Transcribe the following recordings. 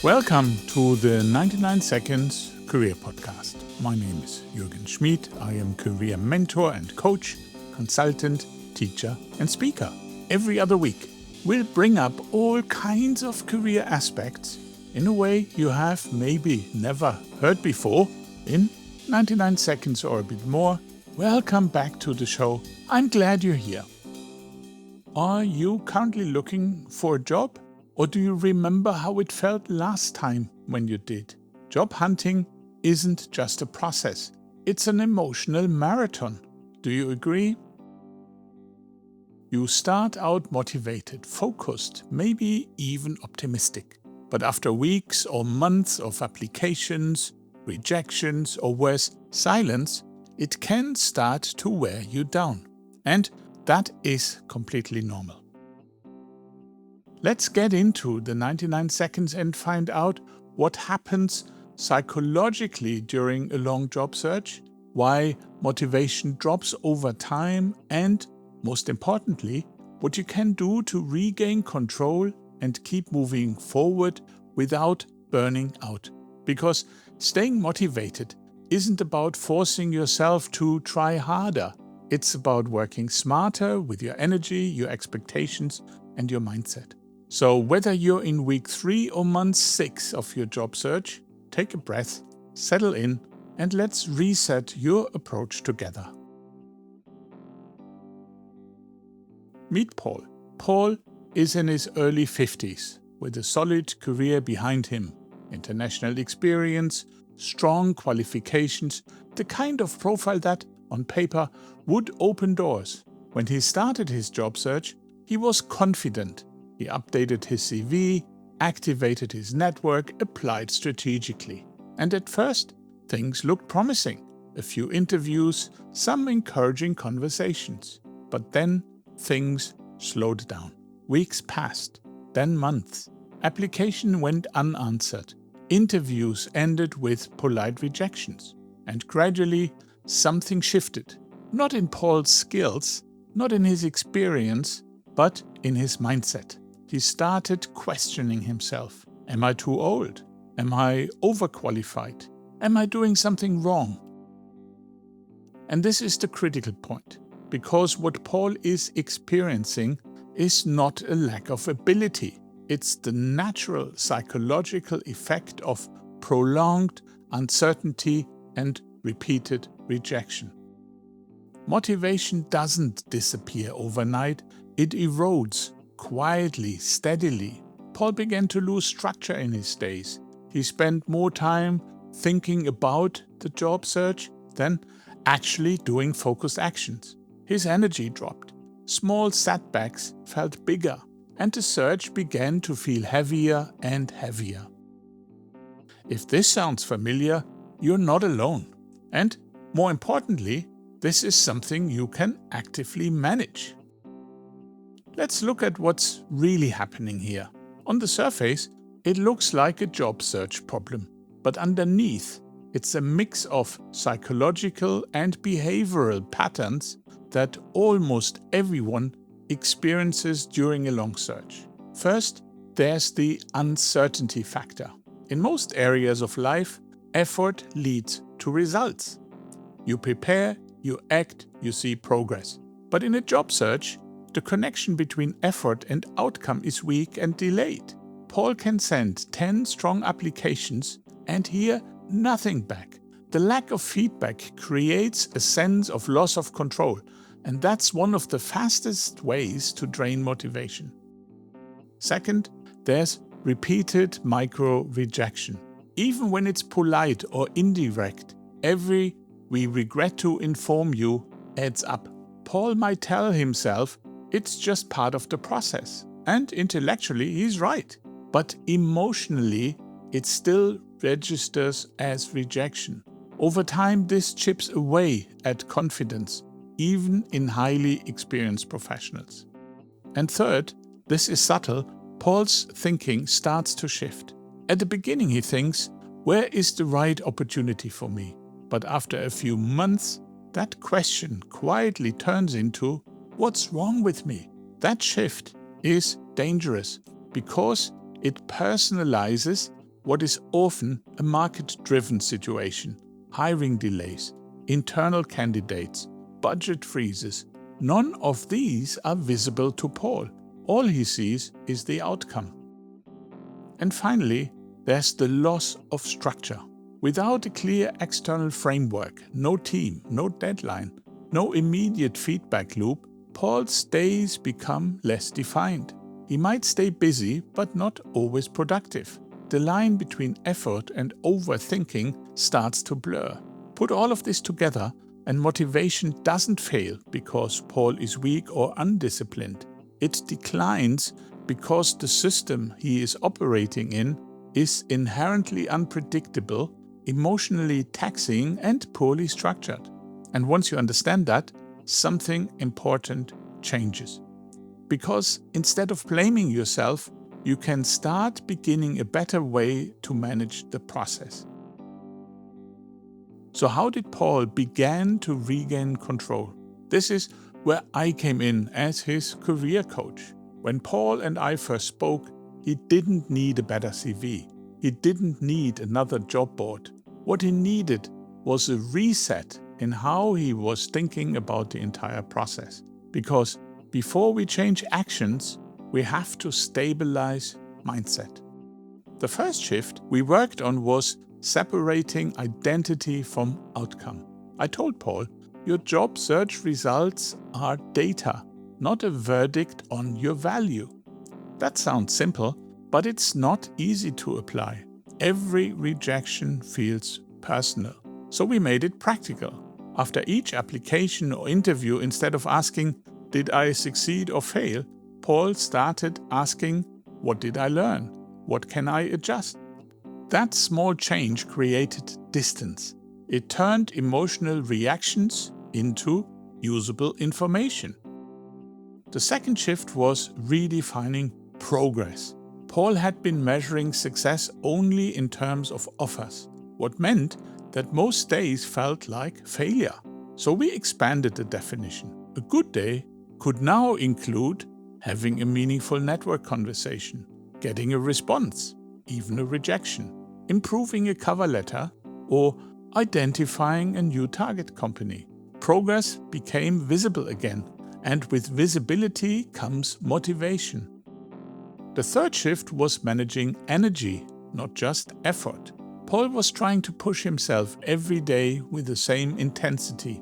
Welcome to the 99 Seconds Career Podcast. My name is Jürgen Schmid. I am career mentor and coach, consultant, teacher and speaker. Every other week, we'll bring up all kinds of career aspects in a way you have maybe never heard before in 99 seconds or a bit more. Welcome back to the show. I'm glad you're here. Are you currently looking for a job? Or do you remember how it felt last time when you did? Job hunting isn't just a process. It's an emotional marathon. Do you agree? You start out motivated, focused, maybe even optimistic. But after weeks or months of applications, rejections, or worse, silence, it can start to wear you down. And that is completely normal. Let's get into the 99 seconds and find out what happens psychologically during a long job search, why motivation drops over time, and, most importantly, what you can do to regain control and keep moving forward without burning out. Because staying motivated isn't about forcing yourself to try harder. It's about working smarter with your energy, your expectations, and your mindset. So whether you're in week 3 or month 6 of your job search, take a breath, settle in, and let's reset your approach together. Meet Paul. Paul is in his early 50s with a solid career behind him, international experience, strong qualifications, the kind of profile that, on paper, would open doors. When he started his job search, he was confident. He updated his CV, activated his network, applied strategically. And at first, things looked promising. A few interviews, some encouraging conversations. But then things slowed down. Weeks passed, then months. Application went unanswered. Interviews ended with polite rejections. And gradually, something shifted. Not in Paul's skills, not in his experience, but in his mindset. He started questioning himself. Am I too old? Am I overqualified? Am I doing something wrong? And this is the critical point, because what Paul is experiencing is not a lack of ability. It's the natural psychological effect of prolonged uncertainty and repeated rejection. Motivation doesn't disappear overnight, it erodes. Quietly, steadily, Paul began to lose structure in his days. He spent more time thinking about the job search than actually doing focused actions. His energy dropped. Small setbacks felt bigger, and the search began to feel heavier and heavier. If this sounds familiar, you're not alone. And more importantly, this is something you can actively manage. Let's look at what's really happening here. On the surface, it looks like a job search problem, but underneath, it's a mix of psychological and behavioral patterns that almost everyone experiences during a long search. First, there's the uncertainty factor. In most areas of life, effort leads to results. You prepare, you act, you see progress. But in a job search, the connection between effort and outcome is weak and delayed. Paul can send 10 strong applications and hear nothing back. The lack of feedback creates a sense of loss of control, and that's one of the fastest ways to drain motivation. Second, there's repeated micro-rejection. Even when it's polite or indirect, every "we regret to inform you" adds up. Paul might tell himself, it's just part of the process. And intellectually, he's right. But emotionally, it still registers as rejection. Over time, this chips away at confidence, even in highly experienced professionals. And third, this is subtle, Paul's thinking starts to shift. At the beginning, he thinks, where is the right opportunity for me? But after a few months, that question quietly turns into, what's wrong with me? That shift is dangerous because it personalizes what is often a market-driven situation: hiring delays, internal candidates, budget freezes. None of these are visible to Paul. All he sees is the outcome. And finally, there's the loss of structure. Without a clear external framework, no team, no deadline, no immediate feedback loop, Paul's days become less defined. He might stay busy, but not always productive. The line between effort and overthinking starts to blur. Put all of this together, and motivation doesn't fail because Paul is weak or undisciplined. It declines because the system he is operating in is inherently unpredictable, emotionally taxing, and poorly structured. And once you understand that, something important changes. Because instead of blaming yourself, you can start beginning a better way to manage the process. So how did Paul begin to regain control? This is where I came in as his career coach. When Paul and I first spoke, he didn't need a better CV. He didn't need another job board. What he needed was a reset in how he was thinking about the entire process. Because before we change actions, we have to stabilize mindset. The first shift we worked on was separating identity from outcome. I told Paul, your job search results are data, not a verdict on your value. That sounds simple, but it's not easy to apply. Every rejection feels personal. So we made it practical. After each application or interview, instead of asking, did I succeed or fail, Paul started asking, what did I learn? What can I adjust? That small change created distance. It turned emotional reactions into usable information. The second shift was redefining progress. Paul had been measuring success only in terms of offers, what meant that most days felt like failure. So we expanded the definition. A good day could now include having a meaningful network conversation, getting a response, even a rejection, improving a cover letter, or identifying a new target company. Progress became visible again, and with visibility comes motivation. The third shift was managing energy, not just effort. Paul was trying to push himself every day with the same intensity.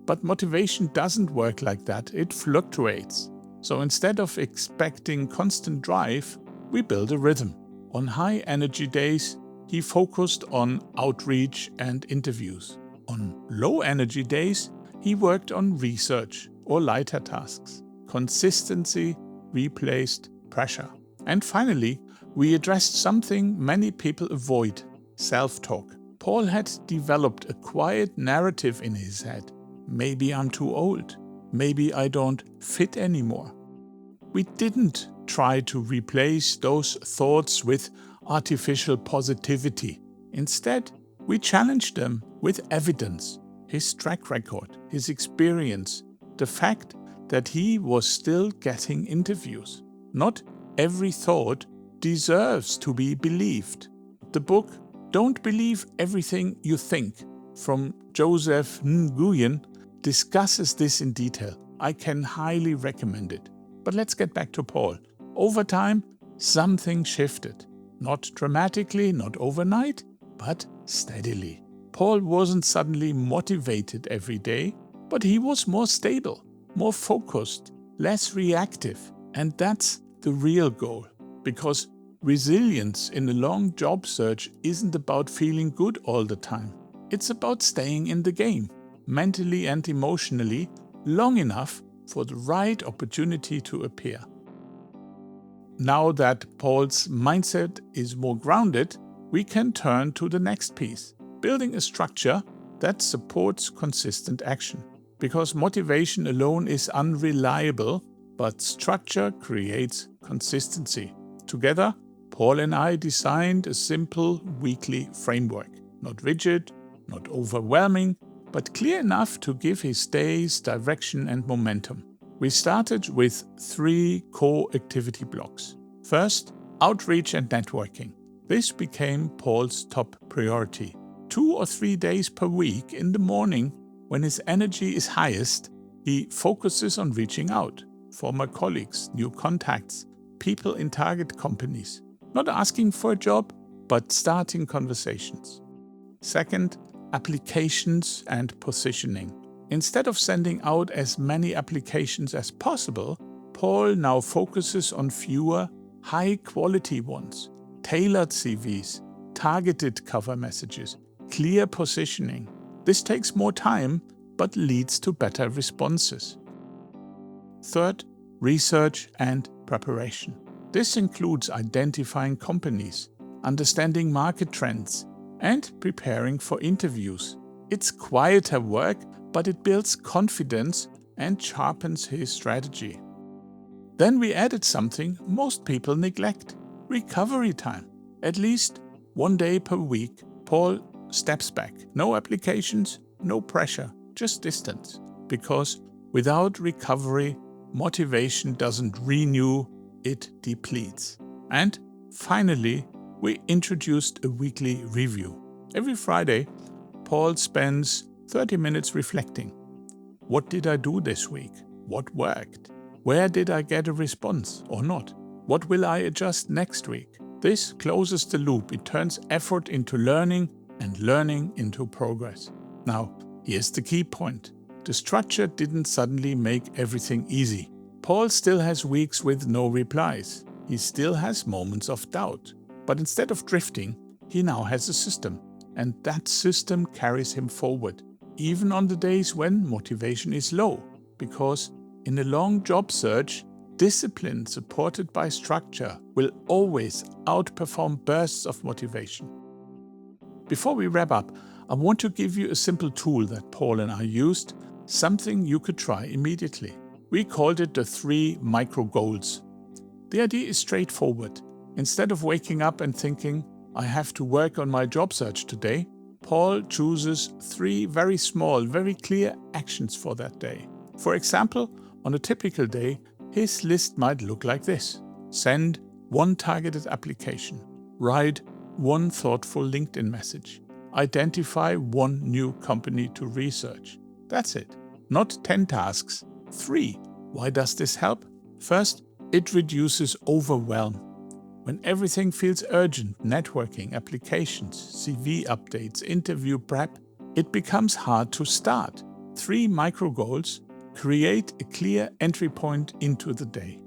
But motivation doesn't work like that, it fluctuates. So instead of expecting constant drive, we build a rhythm. On high energy days, he focused on outreach and interviews. On low energy days, he worked on research or lighter tasks. Consistency replaced pressure. And finally, we addressed something many people avoid: self-talk. Paul had developed a quiet narrative in his head. Maybe I'm too old. Maybe I don't fit anymore. We didn't try to replace those thoughts with artificial positivity. Instead, we challenged them with evidence, his track record, his experience, the fact that he was still getting interviews. Not every thought deserves to be believed. The book Don't Believe Everything You Think from Joseph Nguyen discusses this in detail. I can highly recommend it. But let's get back to Paul. Over time, something shifted. Not dramatically, not overnight, but steadily. Paul wasn't suddenly motivated every day, but he was more stable, more focused, less reactive. And that's the real goal. Because resilience in a long job search isn't about feeling good all the time. It's about staying in the game, mentally and emotionally, long enough for the right opportunity to appear. Now that Paul's mindset is more grounded, we can turn to the next piece, building a structure that supports consistent action. Because motivation alone is unreliable, but structure creates consistency. Together, Paul and I designed a simple weekly framework, not rigid, not overwhelming, but clear enough to give his days direction and momentum. We started with 3 core activity blocks. First, outreach and networking. This became Paul's top priority. 2 or 3 days per week in the morning, when his energy is highest, he focuses on reaching out. Former colleagues, new contacts, people in target companies. Not asking for a job, but starting conversations. Second, applications and positioning. Instead of sending out as many applications as possible, Paul now focuses on fewer, high-quality ones, tailored CVs, targeted cover messages, clear positioning. This takes more time, but leads to better responses. Third, research and preparation. This includes identifying companies, understanding market trends, and preparing for interviews. It's quieter work, but it builds confidence and sharpens his strategy. Then we added something most people neglect: recovery time. At least 1 day per week, Paul steps back. No applications, no pressure, just distance. Because without recovery, motivation doesn't renew, it depletes. And finally, we introduced a weekly review. Every Friday, Paul spends 30 minutes reflecting. What did I do this week? What worked? Where did I get a response or not? What will I adjust next week? This closes the loop. It turns effort into learning and learning into progress. Now, here's the key point. The structure didn't suddenly make everything easy. Paul still has weeks with no replies. He still has moments of doubt. But instead of drifting, he now has a system. And that system carries him forward, even on the days when motivation is low. Because in a long job search, discipline supported by structure will always outperform bursts of motivation. Before we wrap up, I want to give you a simple tool that Paul and I used, something you could try immediately. We called it the 3 micro goals. The idea is straightforward. Instead of waking up and thinking, I have to work on my job search today, Paul chooses 3 very small, very clear actions for that day. For example, on a typical day, his list might look like this: send 1 targeted application, write 1 thoughtful LinkedIn message, identify 1 new company to research. That's it. Not 10 tasks, 3. Why does this help? First, it reduces overwhelm. When everything feels urgent, networking, applications, CV updates, interview prep, it becomes hard to start. 3 micro goals create a clear entry point into the day.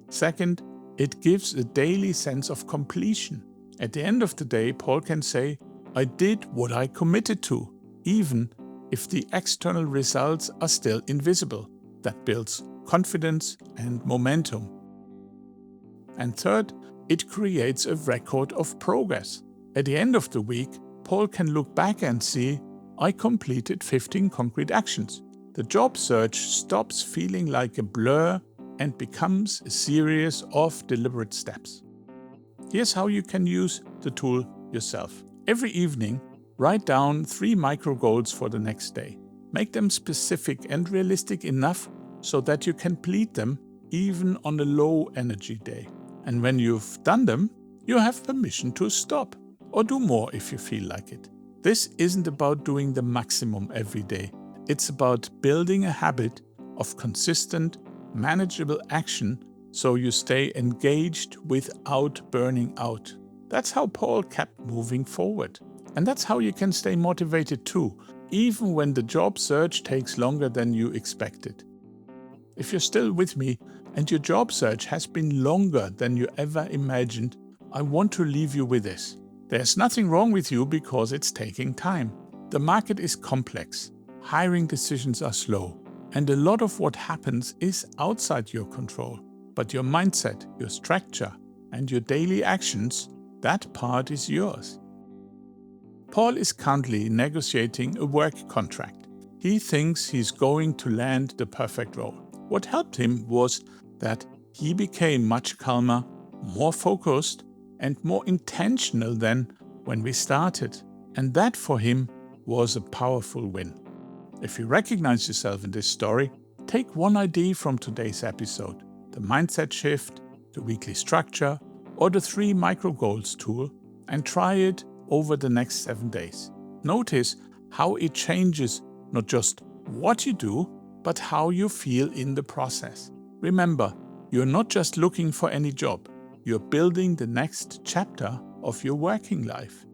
Second, it gives a daily sense of completion. At the end of the day, Paul can say, I did what I committed to, even if the external results are still invisible. That builds confidence and momentum. And third, it creates a record of progress. At the end of the week, Paul can look back and see, I completed 15 concrete actions. The job search stops feeling like a blur and becomes a series of deliberate steps. Here's how you can use the tool yourself. Every evening, write down 3 micro goals for the next day. Make them specific and realistic enough so that you can complete them even on a low energy day. And when you've done them, you have permission to stop or do more if you feel like it. This isn't about doing the maximum every day. It's about building a habit of consistent, manageable action so you stay engaged without burning out. That's how Paul kept moving forward. And that's how you can stay motivated too, even when the job search takes longer than you expected. If you're still with me and your job search has been longer than you ever imagined, I want to leave you with this. There's nothing wrong with you because it's taking time. The market is complex, hiring decisions are slow, and a lot of what happens is outside your control. But your mindset, your structure, and your daily actions, that part is yours. Paul is currently negotiating a work contract. He thinks he's going to land the perfect role. What helped him was that he became much calmer, more focused, and more intentional than when we started. And that for him was a powerful win. If you recognize yourself in this story, take one idea from today's episode, the mindset shift, the weekly structure, or the 3 micro goals tool, and try it over the next 7 days. Notice how it changes not just what you do, but how you feel in the process. Remember, you're not just looking for any job, you're building the next chapter of your working life.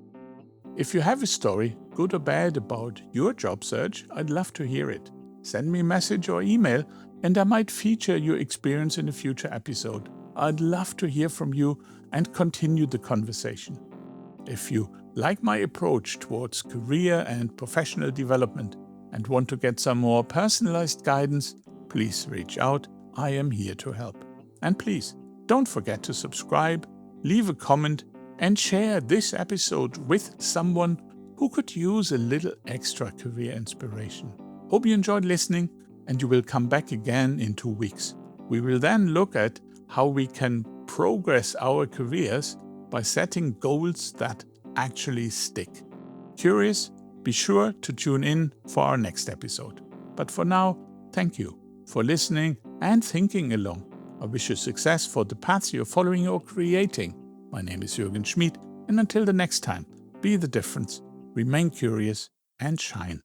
If you have a story, good or bad, about your job search, I'd love to hear it. Send me a message or email, and I might feature your experience in a future episode. I'd love to hear from you and continue the conversation. If you like my approach towards career and professional development and want to get some more personalized guidance, please reach out. I am here to help. And please, don't forget to subscribe, leave a comment, and share this episode with someone who could use a little extra career inspiration. Hope you enjoyed listening, and you will come back again in 2 weeks. We will then look at how we can progress our careers by setting goals that actually stick. Curious? Be sure to tune in for our next episode. But for now, thank you for listening and thinking along. I wish you success for the paths you're following or creating. My name is Jürgen Schmid, and until the next time, be the difference, remain curious, and shine.